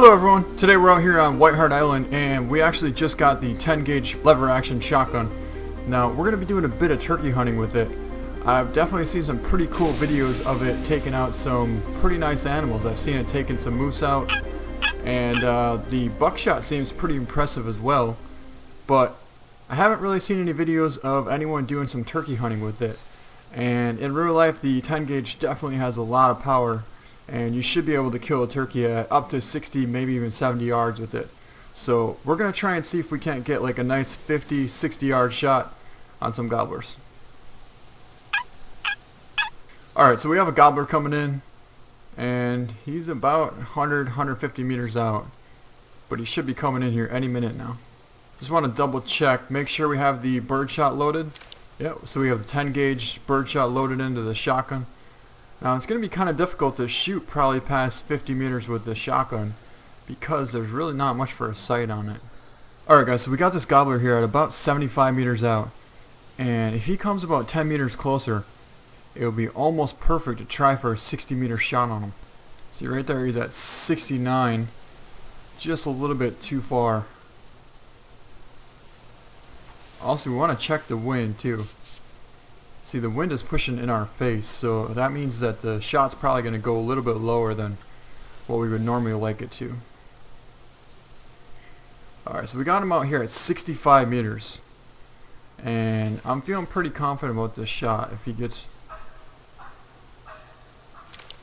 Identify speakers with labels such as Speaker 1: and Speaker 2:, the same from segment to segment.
Speaker 1: Hello everyone, today we're out here on Whitehart Island and we actually just got the 10 gauge lever action shotgun. Now we're going to be doing a bit of turkey hunting with it. I've definitely seen some pretty cool videos of it taking out some pretty nice animals. I've seen it taking some moose out, and the buckshot seems pretty impressive as well, but I haven't really seen any videos of anyone doing some turkey hunting with it. And in real life the 10 gauge definitely has a lot of power, and you should be able to kill a turkey at up to 60, maybe even 70 yards with it. So we're going to try and see if we can't get like a nice 50, 60 yard shot on some gobblers. Alright, so we have a gobbler coming in, and he's about 100, 150 meters out, but he should be coming in here any minute now. Just want to double check, make sure we have the birdshot loaded. Yep, so we have the 10 gauge birdshot loaded into the shotgun. Now it's going to be kind of difficult to shoot probably past 50 meters with the shotgun because there's really not much for a sight on it. Alright guys, so we got this gobbler here at about 75 meters out, and if he comes about 10 meters closer, it'll be almost perfect to try for a 60 meter shot on him. See right there, he's at 69, just a little bit too far. Also, we want to check the wind too. See, the wind is pushing in our face, so that means that the shot's probably going to go a little bit lower than what we would normally like it to. Alright, so we got him out here at 65 meters. And I'm feeling pretty confident about this shot if he gets...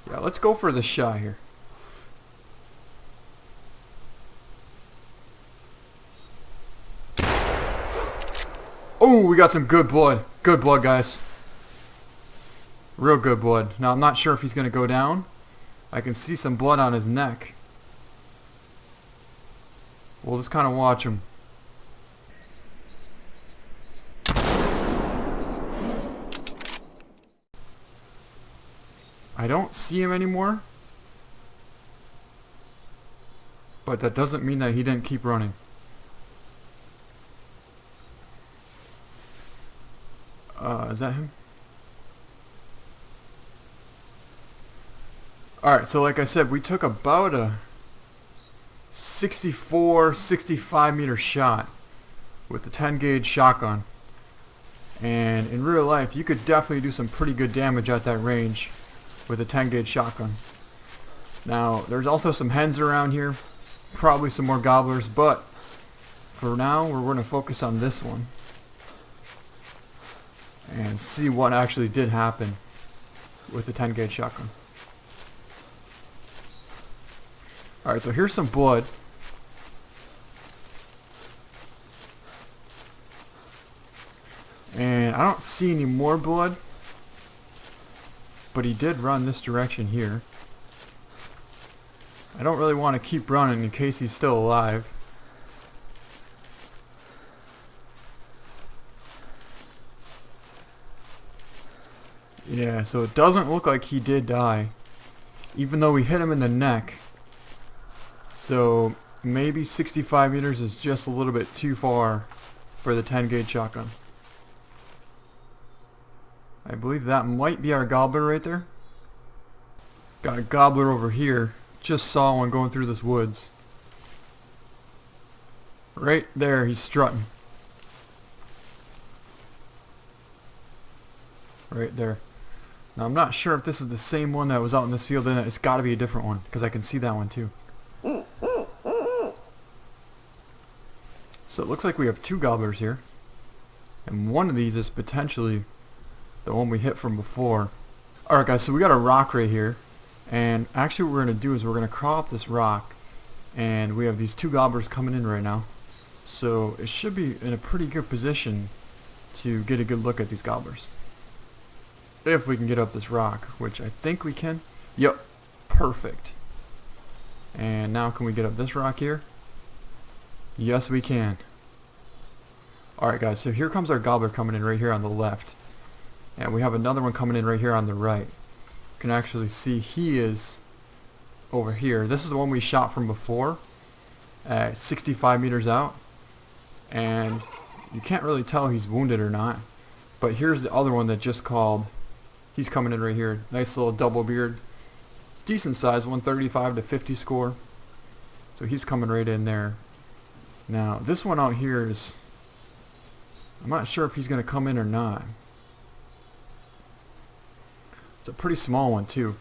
Speaker 1: Yeah, let's go for the shot here. Oh, we got some good blood. Good blood, guys. Real good blood. Now, I'm not sure if he's going to go down. I can see some blood on his neck. We'll just kind of watch him. I don't see him anymore. But that doesn't mean that he didn't keep running. Is that him? Alright, so like I said, we took about a 64, 65 meter shot with the 10 gauge shotgun. And in real life, you could definitely do some pretty good damage at that range with a 10 gauge shotgun. Now, there's also some hens around here, probably some more gobblers, but for now, we're going to focus on this one and see what actually did happen with the 10 gauge shotgun. Alright, so here's some blood. And I don't see any more blood, but he did run this direction here. I don't really want to keep running in case he's still alive. Yeah, so it doesn't look like he did die, even though we hit him in the neck. So maybe 65 meters is just a little bit too far for the 10 gauge shotgun. I believe that might be our gobbler right there. Got a gobbler over here. Just saw one going through this woods. Right there, he's strutting. Right there. Now I'm not sure if this is the same one that was out in this field, and it's got to be a different one because I can see that one too. So it looks like we have two gobblers here, and one of these is potentially the one we hit from before. Alright guys, so we got a rock right here, and actually what we're going to do is we're going to crawl up this rock, and we have these two gobblers coming in right now. So it should be in a pretty good position to get a good look at these gobblers. If we can get up this rock, which I think we can. Yep, perfect. And now can we get up this rock here? Yes, we can. Alright guys, so here comes our gobbler coming in right here on the left. And we have another one coming in right here on the right. You can actually see he is over here. This is the one we shot from before at 65 meters out. And you can't really tell he's wounded or not. But here's the other one that just called. He's coming in right here. Nice little double beard. Decent size, 135 to 50 score. So he's coming right in there. Now this one out here is, I'm not sure if he's going to come in or not. It's a pretty small one too.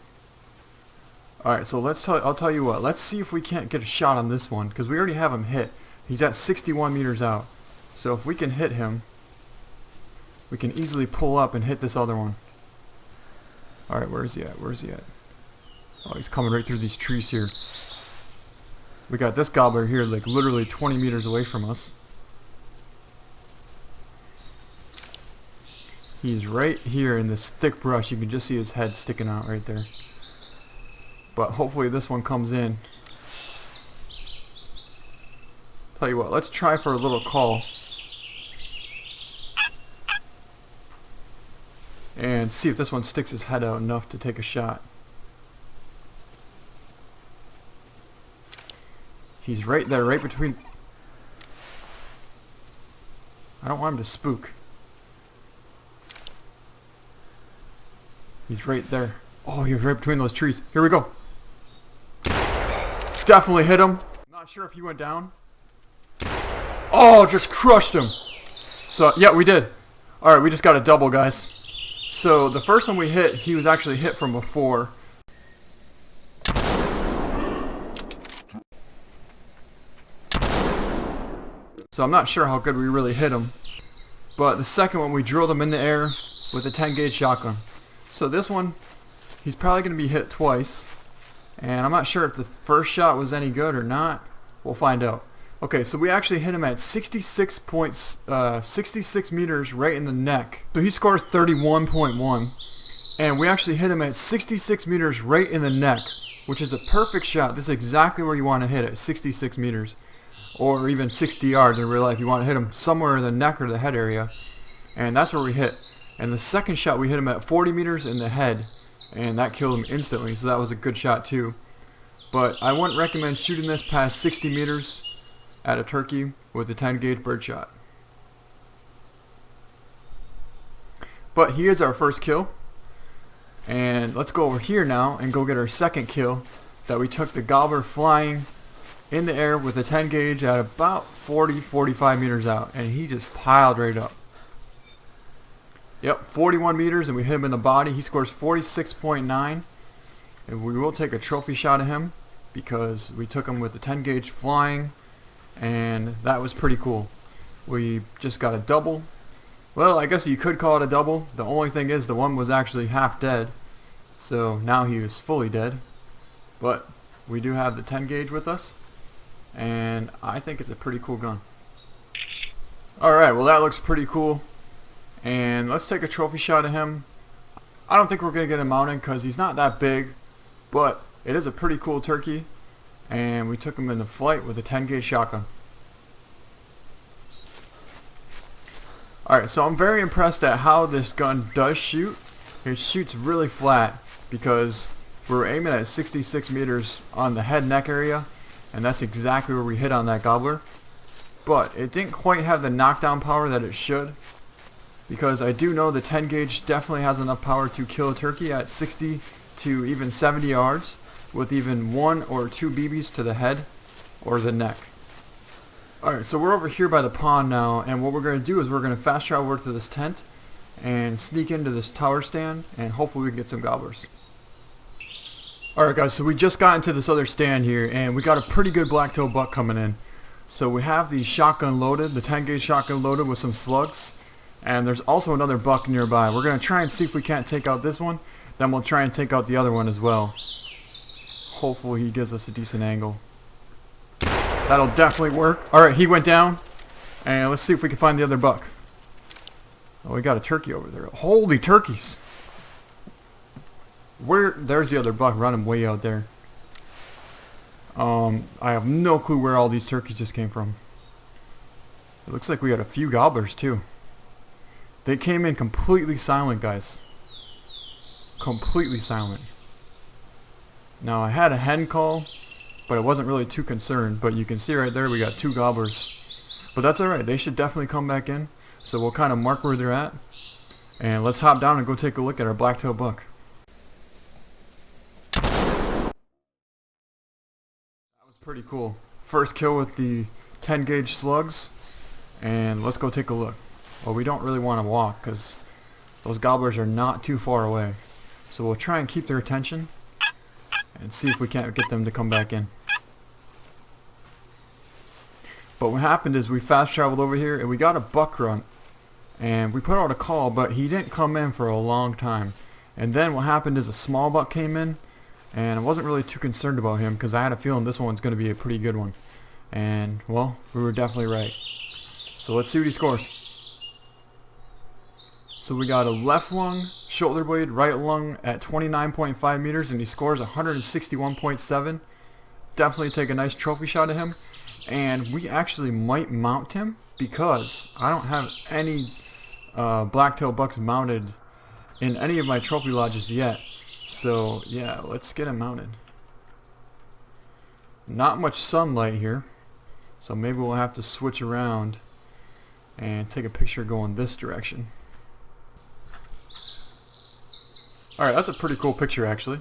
Speaker 1: Alright, so I'll tell you what, let's see if we can't get a shot on this one, because we already have him hit. He's at 61 meters out. So if we can hit him, we can easily pull up and hit this other one. Alright, where is he at? Where is he at? Oh, he's coming right through these trees here. We got this gobbler here like literally 20 meters away from us. He's right here in this thick brush. You can just see his head sticking out right there. But hopefully this one comes in. Tell you what, let's try for a little call. And see if this one sticks his head out enough to take a shot. He's right there, right between... I don't want him to spook. He's right there. Oh, he's right between those trees. Here we go. Definitely hit him. I'm not sure if he went down. Oh, just crushed him. So, yeah, we did. Alright, we just got a double, guys. So, the first one we hit, he was actually hit from before. So, I'm not sure how good we really hit him. But the second one, we drilled him in the air with a 10 gauge shotgun. So, this one, he's probably going to be hit twice. And I'm not sure if the first shot was any good or not. We'll find out. Okay, so we actually hit him at 66 meters right in the neck. So he scores 31.1. And we actually hit him at 66 meters right in the neck, which is a perfect shot. This is exactly where you want to hit it, 66 meters. Or even 60 yards in real life. You want to hit him somewhere in the neck or the head area. And that's where we hit. And the second shot, we hit him at 40 meters in the head. And that killed him instantly, so that was a good shot too. But I wouldn't recommend shooting this past 60 meters at a turkey with a 10 gauge birdshot. But he is our first kill. And let's go over here now and go get our second kill that we took the gobbler flying in the air with a 10 gauge at about 40-45 meters out, and he just piled right up. Yep, 41 meters, and we hit him in the body. He scores 46.9, and we will take a trophy shot of him because we took him with the 10 gauge flying, and that was pretty cool. We just got a double. Well, I guess you could call it a double. The only thing is the one was actually half dead, so now he is fully dead. But we do have the 10 gauge with us, and I think it's a pretty cool gun. Alright, well that looks pretty cool. And let's take a trophy shot of him. I don't think we're going to get him mounted because he's not that big, but it is a pretty cool turkey. And we took him in the flight with a 10 gauge shotgun. Alright, so I'm very impressed at how this gun does shoot. It shoots really flat because we're aiming at 66 meters on the head neck area, and that's exactly where we hit on that gobbler. But it didn't quite have the knockdown power that it should, because I do know the 10 gauge definitely has enough power to kill a turkey at 60 to even 70 yards with even 1 or 2 BBs to the head or the neck. Alright, so we're over here by the pond now, and what we're going to do is we're going to fast travel over to this tent and sneak into this tower stand, and hopefully we can get some gobblers. Alright guys, so we just got into this other stand here, and we got a pretty good blacktail buck coming in. So we have the shotgun loaded, the 10 gauge shotgun loaded with some slugs. And there's also another buck nearby. We're going to try and see if we can't take out this one. Then we'll try and take out the other one as well. Hopefully he gives us a decent angle. That'll definitely work. Alright, he went down. And let's see if we can find the other buck. Oh, we got a turkey over there. Holy turkeys! There's the other buck running way out there. I have no clue where all these turkeys just came from. It looks like we got a few gobblers too. They came in completely silent, guys. Completely silent. Now, I had a hen call, but I wasn't really too concerned. But you can see right there we got 2 gobblers. But that's alright. They should definitely come back in. So we'll kind of mark where they're at. And let's hop down and go take a look at our blacktail buck. That was pretty cool. first kill with the 10 gauge slugs, and let's go take a look. Well, we don't really want to walk because those gobblers are not too far away. So we'll try and keep their attention and see if we can't get them to come back in. But what happened is we fast traveled over here and we got a buck grunt. And we put out a call, but he didn't come in for a long time. And then what happened is a small buck came in, and I wasn't really too concerned about him because I had a feeling this one's going to be a pretty good one. And, well, we were definitely right. So let's see what he scores. So we got a left lung, shoulder blade, right lung at 29.5 meters, and he scores 161.7. Definitely take a nice trophy shot at him. And we actually might mount him because I don't have any blacktail bucks mounted in any of my trophy lodges yet. So yeah, let's get him mounted. Not much sunlight here, so maybe we'll have to switch around and take a picture going this direction. Alright, that's a pretty cool picture actually.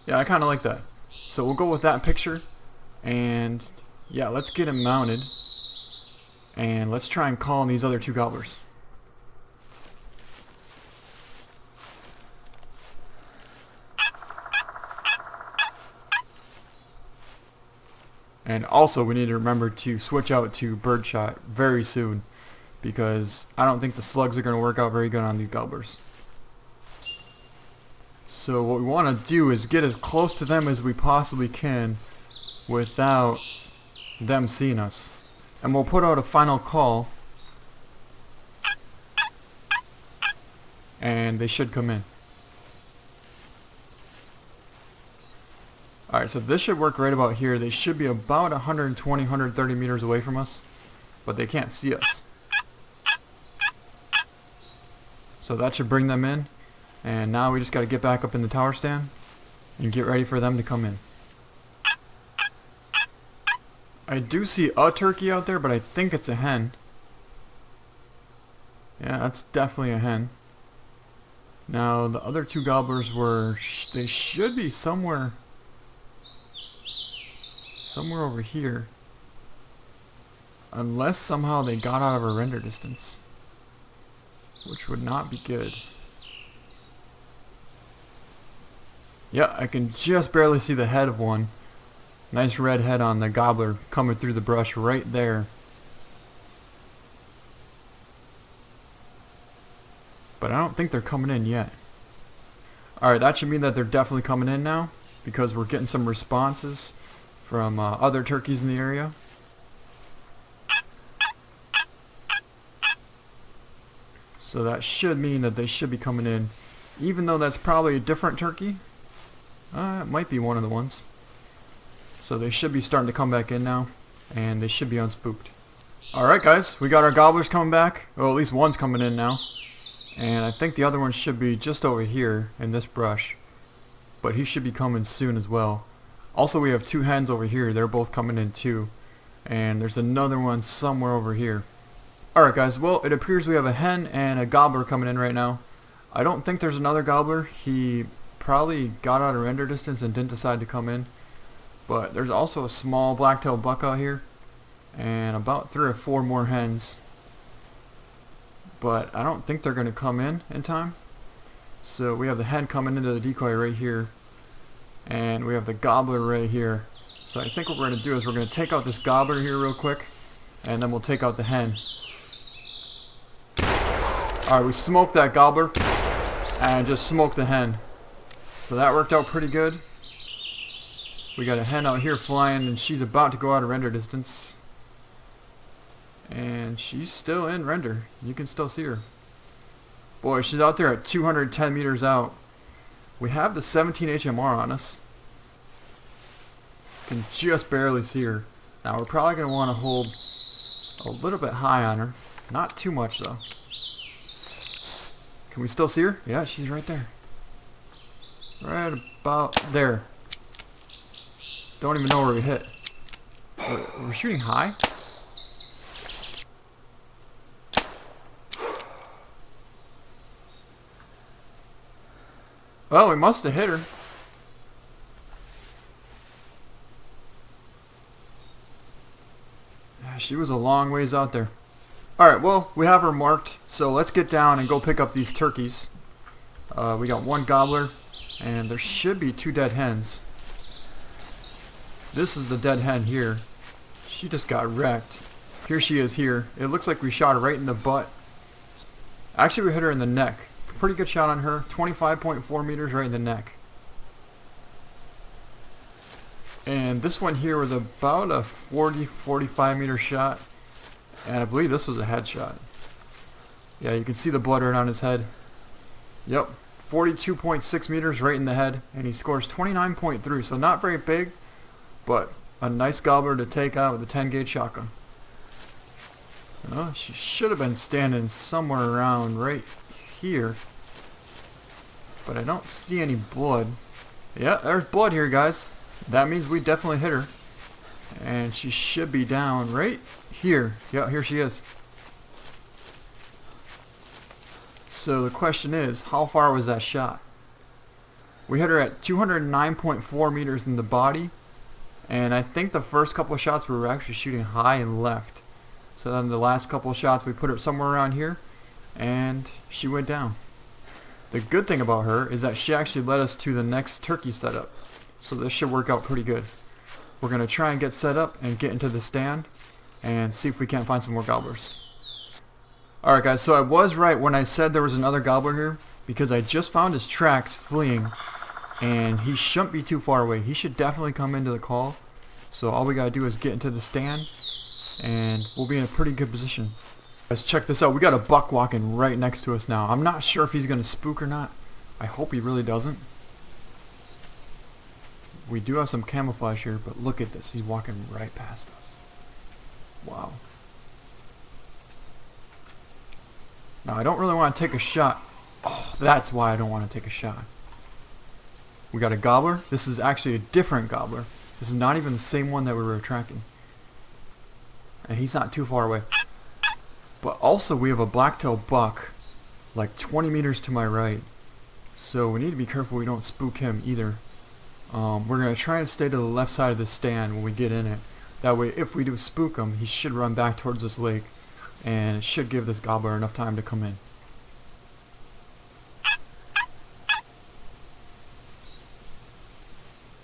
Speaker 1: Yeah, I kinda like that. So we'll go with that picture, and yeah, let's get him mounted. And let's try and call on these other two gobblers. And also we need to remember to switch out to birdshot very soon, because I don't think the slugs are going to work out very good on these gobblers. So what we want to do is get as close to them as we possibly can without them seeing us. And we'll put out a final call, and they should come in. Alright, so this should work right about here. They should be about 120, 130 meters away from us, but they can't see us. So that should bring them in, and now we just got to get back up in the tower stand and get ready for them to come in. I do see a turkey out there, but I think it's a hen. Yeah, that's definitely a hen. Now, the other two gobblers they should be somewhere over here. Unless somehow they got out of a render distance, which would not be good. Yeah, I can just barely see the head of one. Nice red head on the gobbler coming through the brush right there. But I don't think they're coming in yet. Alright, that should mean that they're definitely coming in now, because we're getting some responses from other turkeys in the area. So that should mean that they should be coming in, even though that's probably a different turkey. It might be one of the ones. So they should be starting to come back in now, and they should be unspooked. Alright guys, we got our gobblers coming back. Well, at least one's coming in now. And I think the other one should be just over here in this brush. But he should be coming soon as well. Also, we have two hens over here. They're both coming in too. And there's another one somewhere over here. Alright guys, well, it appears we have a hen and a gobbler coming in right now. I don't think there's another gobbler. He probably got out of render distance and didn't decide to come in. But there's also a small blacktail buck out here, and about 3 or 4 more hens. But I don't think they're going to come in time. So we have the hen coming into the decoy right here, and we have the gobbler right here. So I think what we're going to do is we're going to take out this gobbler here real quick, and then we'll take out the hen. Alright, we smoked that gobbler, and just smoked the hen. So that worked out pretty good. We got a hen out here flying, and she's about to go out of render distance. And she's still in render. You can still see her. Boy, she's out there at 210 meters out. We have the 17 HMR on us. Can just barely see her. Now we're probably going to want to hold a little bit high on her. Not too much though. Can we still see her? Yeah, she's right there. Right about there. Don't even know where we hit. We're shooting high? Well, we must have hit her. She was a long ways out there. Alright, well, we have her marked, so let's get down and go pick up these turkeys. We got one gobbler, and there should be 2 dead hens. This is the dead hen here. She just got wrecked. Here she is here. It looks like we shot her right in the butt. Actually, we hit her in the neck. Pretty good shot on her. 25.4 meters right in the neck. And this one here was about a 40-45 meter shot. And I believe this was a headshot. Yeah, you can see the blood right on his head. Yep, 42.6 meters right in the head. And he scores 29.3, so not very big, but a nice gobbler to take out with a 10 gauge shotgun. Well, she should have been standing somewhere around right here. But I don't see any blood. Yeah, there's blood here, guys. That means we definitely hit her. And she should be down right here. Yeah, here she is. So the question is, how far was that shot? We hit her at 209.4 meters in the body. And I think the first couple of shots we were actually shooting high and left. So then the last couple of shots we put her somewhere around here. And she went down. The good thing about her is that she actually led us to the next turkey setup. So this should work out pretty good. We're going to try and get set up and get into the stand and see if we can't find some more gobblers. Alright guys, so I was right when I said there was another gobbler here, because I just found his tracks fleeing and he shouldn't be too far away. He should definitely come into the call. So all we got to do is get into the stand and we'll be in a pretty good position. Let's check this out. We got a buck walking right next to us now. I'm not sure if he's going to spook or not. I hope he really doesn't. We do have some camouflage here, but look at this. He's walking right past us. Wow. Now, I don't really want to take a shot. Oh, that's why I don't want to take a shot. We got a gobbler. This is actually a different gobbler. This is not even the same one that we were tracking. And he's not too far away. But also, we have a blacktail buck like 20 meters to my right. So we need to be careful we don't spook him either. We're going to try and stay to the left side of the stand when we get in it. That way, if we do spook him, he should run back towards this lake. And it should give this gobbler enough time to come in.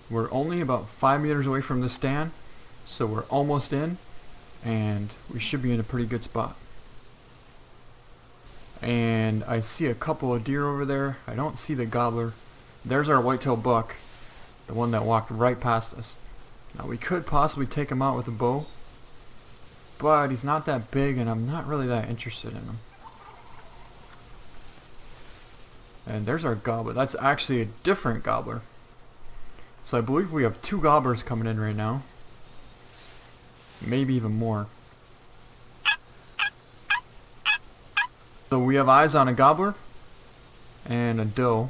Speaker 1: We're only about 5 meters away from the stand. So we're almost in. And we should be in a pretty good spot. And I see a couple of deer over there. I don't see the gobbler. There's our whitetail buck. The one that walked right past us. Now we could possibly take him out with a bow. But he's not that big and I'm not really that interested in him. And there's our gobbler. That's actually a different gobbler. So I believe we have 2 gobblers coming in right now. Maybe even more. So we have eyes on a gobbler and a doe.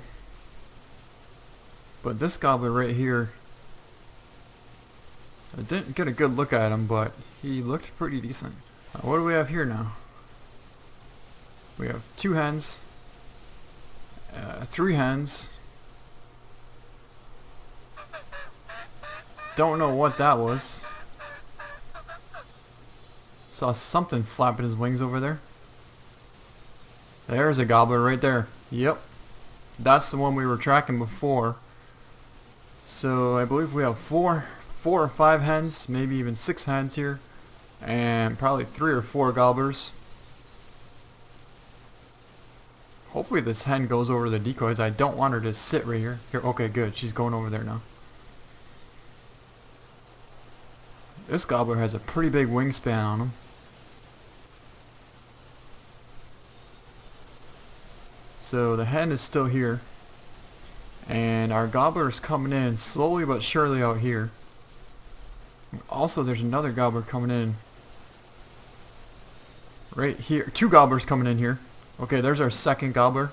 Speaker 1: But this gobbler right here, I didn't get a good look at him, but he looked pretty decent. What do we have here now? We have 2 hens, 3 hens. Don't know what that was. Saw something flapping his wings over there. There's a gobbler right there. Yep. That's the one we were tracking before. So I believe we have 4 or 5 hens, maybe even 6 hens here. And probably 3 or 4 gobblers. Hopefully this hen goes over the decoys. I don't want her to sit right here. Here, okay, good. She's going over there now. This gobbler has a pretty big wingspan on him. So the hen is still here. And our gobbler is coming in slowly but surely out here. Also, there's another gobbler coming in right here. 2 gobblers coming in here. Okay, there's our second gobbler.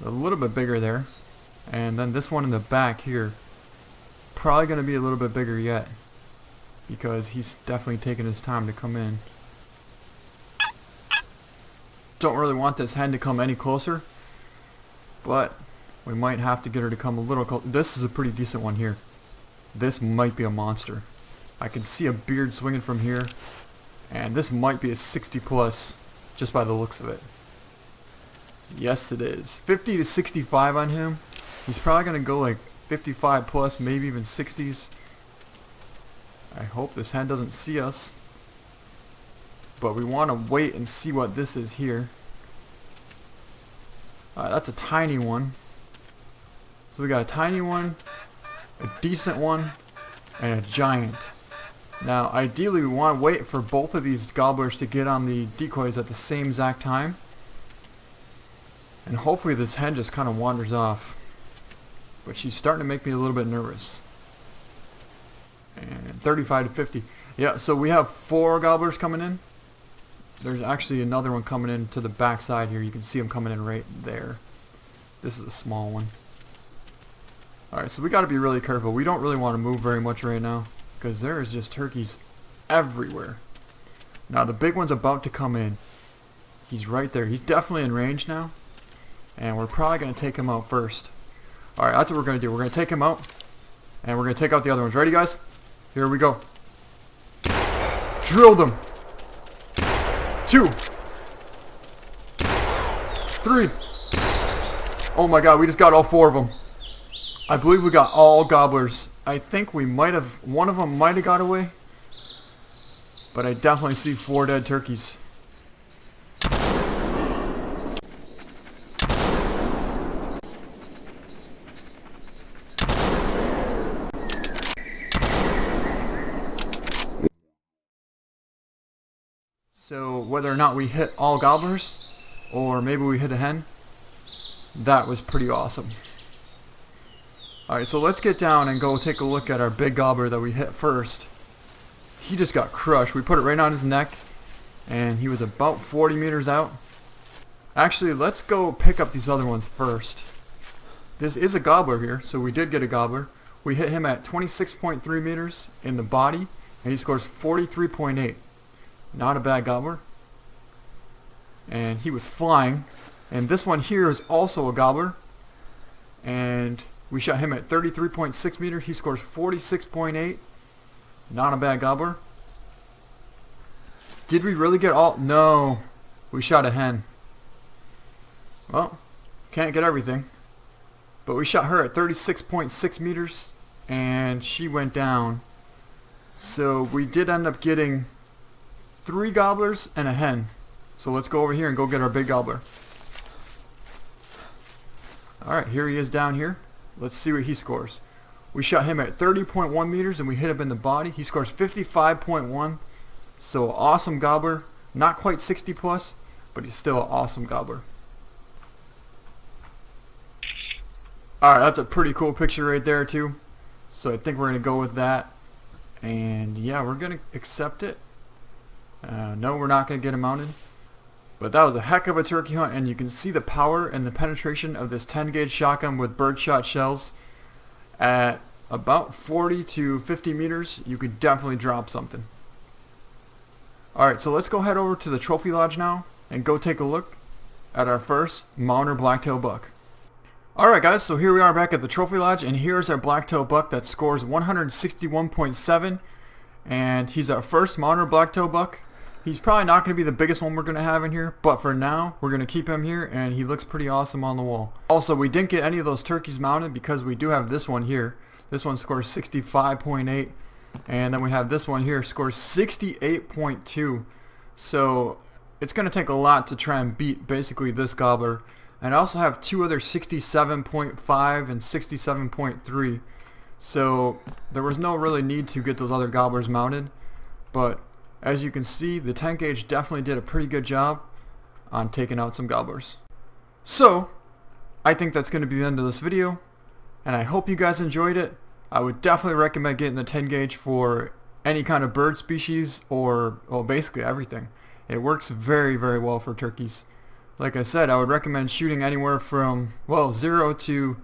Speaker 1: A little bit bigger there. And then this one in the back here. Probably going to be a little bit bigger yet. Because he's definitely taking his time to come in. Don't really want this hen to come any closer. But we might have to get her to come a little closer. This is a pretty decent one here. This might be a monster. I can see a beard swinging from here. And this might be a 60 plus just by the looks of it. Yes, it is. 50 to 65 on him. He's probably going to go like 55 plus, maybe even 60s. I hope this hen doesn't see us. But we want to wait and see what this is here. That's a tiny one. So we got a tiny one, a decent one, and a giant. Now ideally we want to wait for both of these gobblers to get on the decoys at the same exact time. And hopefully this hen just kind of wanders off. But she's starting to make me a little bit nervous. And 35 to 50. Yeah, so we have 4 gobblers coming in. There's actually another one coming in to the back side here. You can see them coming in right there. This is a small one. Alright, so we got to be really careful. We don't really want to move very much right now, because there is just turkeys everywhere. Now the big one's about to come in. He's right there. He's definitely in range now. And we're probably going to take him out first. Alright, that's what we're going to do. We're going to take him out. And we're going to take out the other ones. Ready, guys? Here we go. Drilled him. 2. 3. Oh my god, we just got all 4 of them. I believe we got all gobblers. I think we might have, one of them might have got away. But I definitely see 4 dead turkeys. So whether or not we hit all gobblers, or maybe we hit a hen, that was pretty awesome. Alright, so let's get down and go take a look at our big gobbler that we hit first. He just got crushed. We put it right on his neck, and he was about 40 meters out. Actually, let's go pick up these other ones first. This is a gobbler here, so we did get a gobbler. We hit him at 26.3 meters in the body, and he scores 43.8. Not a bad gobbler. And he was flying. And this one here is also a gobbler. And we shot him at 33.6 meters. He scores 46.8. Not a bad gobbler. Did we really get all? No. We shot a hen. Well, can't get everything. But we shot her at 36.6 meters. And she went down. So we did end up getting 3 gobblers and a hen. So let's go over here and go get our big gobbler. Alright, here he is down here. Let's see what he scores. We shot him at 30.1 meters and we hit him in the body. He scores 55.1. So awesome gobbler. Not quite 60 plus, but he's still an awesome gobbler. Alright, that's a pretty cool picture right there too. So I think we're going to go with that. And yeah, we're going to accept it. No, we're not going to get him mounted. But that was a heck of a turkey hunt, and you can see the power and the penetration of this 10 gauge shotgun with birdshot shells. At about 40 to 50 meters, you could definitely drop something. Alright, so let's go head over to the trophy lodge now and go take a look at our first mounted blacktail buck. Alright guys, so here we are back at the trophy lodge, and here's our blacktail buck that scores 161.7, and he's our first mounted blacktail buck. He's probably not going to be the biggest one we're going to have in here, but for now, we're going to keep him here, and he looks pretty awesome on the wall. Also, we didn't get any of those turkeys mounted because we do have this one here. This one scores 65.8, and then we have this one here, scores 68.2. So, it's going to take a lot to try and beat basically this gobbler. And I also have 2 other 67.5 and 67.3. So, there was no really need to get those other gobblers mounted, but as you can see, the 10 gauge definitely did a pretty good job on taking out some gobblers. So, I think that's going to be the end of this video, and I hope you guys enjoyed it. I would definitely recommend getting the 10 gauge for any kind of bird species, or well, basically everything. It works very, very well for turkeys. Like I said, I would recommend shooting anywhere from, well, 0 to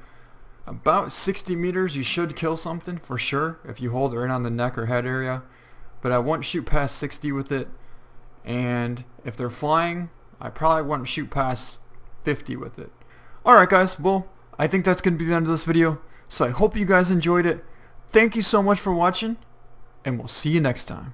Speaker 1: about 60 meters. You should kill something for sure if you hold it right on the neck or head area. But I wouldn't shoot past 60 with it, and if they're flying, I probably wouldn't shoot past 50 with it. Alright guys, well, I think that's going to be the end of this video, so I hope you guys enjoyed it. Thank you so much for watching, and we'll see you next time.